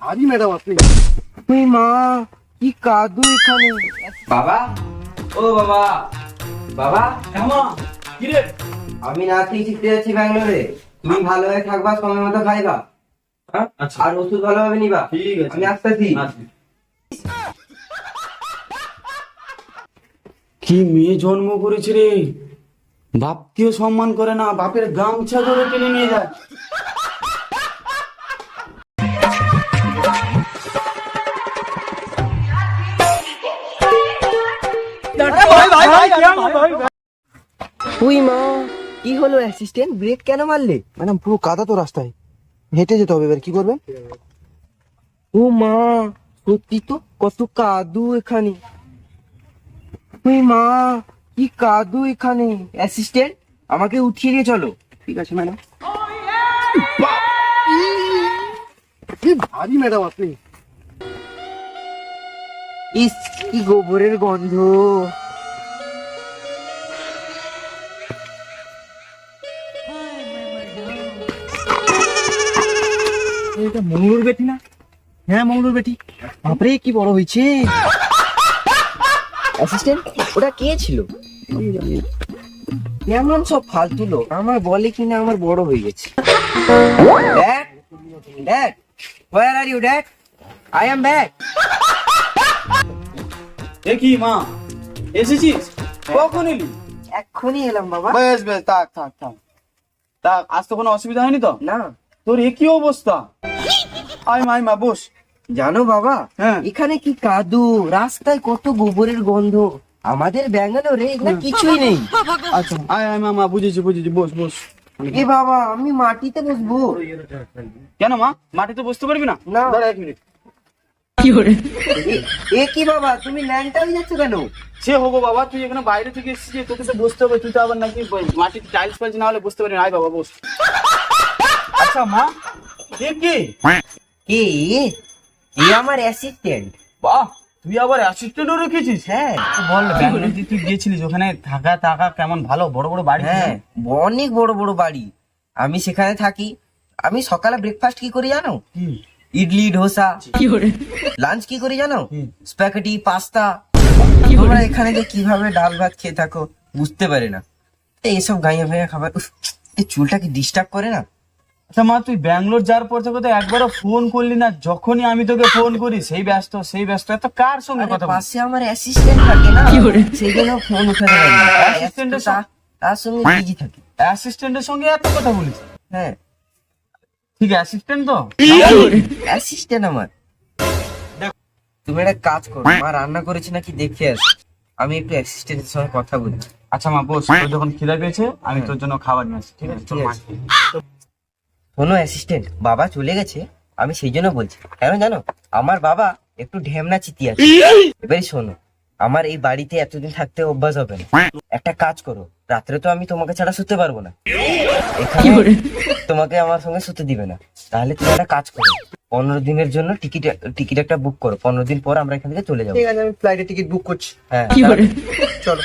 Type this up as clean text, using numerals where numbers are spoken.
ভারী ম্যাডাম আপনি। ওই মা, কি কাদু এখানে। বাবা, ও বাবা, বাবা কি রে? আমি নাতি শিখতে যাচ্ছি ব্যাঙ্গালোরে। তুমি ভালো হয়ে থাকবা, সময় মতো খাইবা, হ্যাঁ? আচ্ছা। আর ওষুধ ভালোভাবে নিবা। ঠিক আছে, আমি আসতেছি। কি মেয়ে জন্ম করেছে রে, বাপকেও সম্মান করে না, বাপের গামছা ধরে টেনে নিয়ে যায়। ওই মা, কি হলো অ্যাসিস্ট্যান্ট, ব্রেক কেন মারলে? ম্যাডাম পুরো কাদা তো রাস্তায়, হেঁটে যেতে হবে, এবার কি করবেন? ও মা, সত্যি তো কত কাদু এখানে। ওই মা, কি কাদু এখানে। অ্যাসিস্ট্যান্ট, আমাকে উঠিয়ে নিয়ে চলো। ঠিক আছে ম্যাডাম। ভারী ম্যাডাম আপনি। ইস, কি গোবরের গন্ধ। এটা মঙ্গলুর বেটি না? হ্যাঁ মঙ্গলুর বেটি। বাপরে কি বড় হয়েছে। অ্যাসিস্ট্যান্ট, ওটা কে ছিল? কেমন সব ফালতু লোক, আমার বলে কিনা আমার বড় হয়ে গেছে। Dad, dad, where are you dad? I am back. এ কি মা, এসেছিস? কখন এলি? এক্ষুনি এলাম বাবা। বেশ বেশ, থাক থাক থাক থাক, আজ তো কোনো অসুবিধা হয়নি তো? না, তোর এ কি অবস্থা? আয় মা, আয় মা, বস। জানো বাবা, হ্যাঁ। এখানে কি কাদু, রাস্তায় কত গোবরের গন্ধ। আমাদের ব্যাঙ্গালোরে এগুলো কিছুই নেই। আচ্ছা, আয় আয় মা, মা বুঝেছি বুঝেছি, বস বস। এ বাবা, আমি মাটিতে বসবো। কেন মা, মাটিতে বসতে পারবি না? না। দাঁড়া 1 মিনিট। এ কি বাবা, তুমি ল্যাংটা হয়ে যাচ্ছ কেন? সে হবো বাবা, তুই এখানে বাইরে থেকে এসেছিস, তোকে তো বসতে হবে, তুই তো আবার নাকি মাটিতে টাইলস ফাইলস না হলে বসতে পারবি না। আয় বাবা, বস। আচ্ছা মা, এ কি? এ এ আমার অ্যাসিস্ট্যান্ট। বাহ, তুই আবার অ্যাসিস্ট্যান্টও রেখেছিস? হ্যাঁ। তো বল, ব্যাঙ্গালোর যে তুই গিয়েছিলিস, ওখানে থাকা থাকা কেমন, ভালো বড় বড় বাড়ি? হ্যাঁ, অনেক বড় বড় বাড়ি। আমি সেখানে থাকি। আমি সকালে ব্রেকফাস্ট কি করি জানো? কি? ইডলি ধোসা। লাঞ্চ কি করি জানো? কি? Spaghetti pasta. তোমরা এখানে যে কিভাবে ডাল ভাত খেয়ে থাকো বুঝতে পারি না। এইসব গাইয়া ভাইয়া খাবার, উফ, এই চুলটা কি ডিস্টার্ব করে না? আচ্ছা মা, তুই ব্যাঙ্গালোর যাওয়ার পর থেকে তো একবারও ফোন করলি না। যখনই আমি তোকে ফোন করি সেই ব্যস্ত সেই ব্যস্ত। এত কার সঙ্গে আরে কথা বলিস? পাশে আমার অ্যাসিস্ট্যান্ট থাকে না, সেই জন্য ফোন উঠাতে পারি না। অ্যাসিস্ট্যান্টের তার সঙ্গে বিজি থাকি। অ্যাসিস্ট্যান্টের সঙ্গে এত কথা বলিস? হ্যাঁ, ঠিক অ্যাসিস্ট্যান্ট তো? অ্যাসিস্ট্যান্ট আমার। তুমি একটা কাজ করো, মা রান্না করেছে নাকি দেখে আস, আমি একটু অ্যাসিস্ট্যান্টের সঙ্গে কথা বলি। আচ্ছা মা, বস। তোর যখন খিদা পেয়েছে আমি তোর জন্য খাবার নিয়ে আসছি, ঠিক আছে? চল ঠিক মা। আছে। শোনো অ্যাসিস্ট্যান্ট, বাবা চলে গেছে, আমি সেই জন্য বলছি। কেন জানো? আমার বাবা একটু ঢেমনা চিতি আছে। এবারে শোনো, আমার এই বাড়িতে এতদিন থাকতে অভ্যাস হবে না। একটা কাজ করো, রাত্রে তো আমি তোমাকে ছাড়া শুতে পারবো না, এখানে তোমাকে আমার সঙ্গে শুতে দিবে না। তাহলে তুমি একটা কাজ করো, 15 দিনের জন্য টিকিট একটা বুক করো। 15 দিন পর আমরা এখান থেকে চলে যাবো। ঠিক আছে, আমি ফ্লাইটের টিকিট বুক করছি। হ্যাঁ, চলো।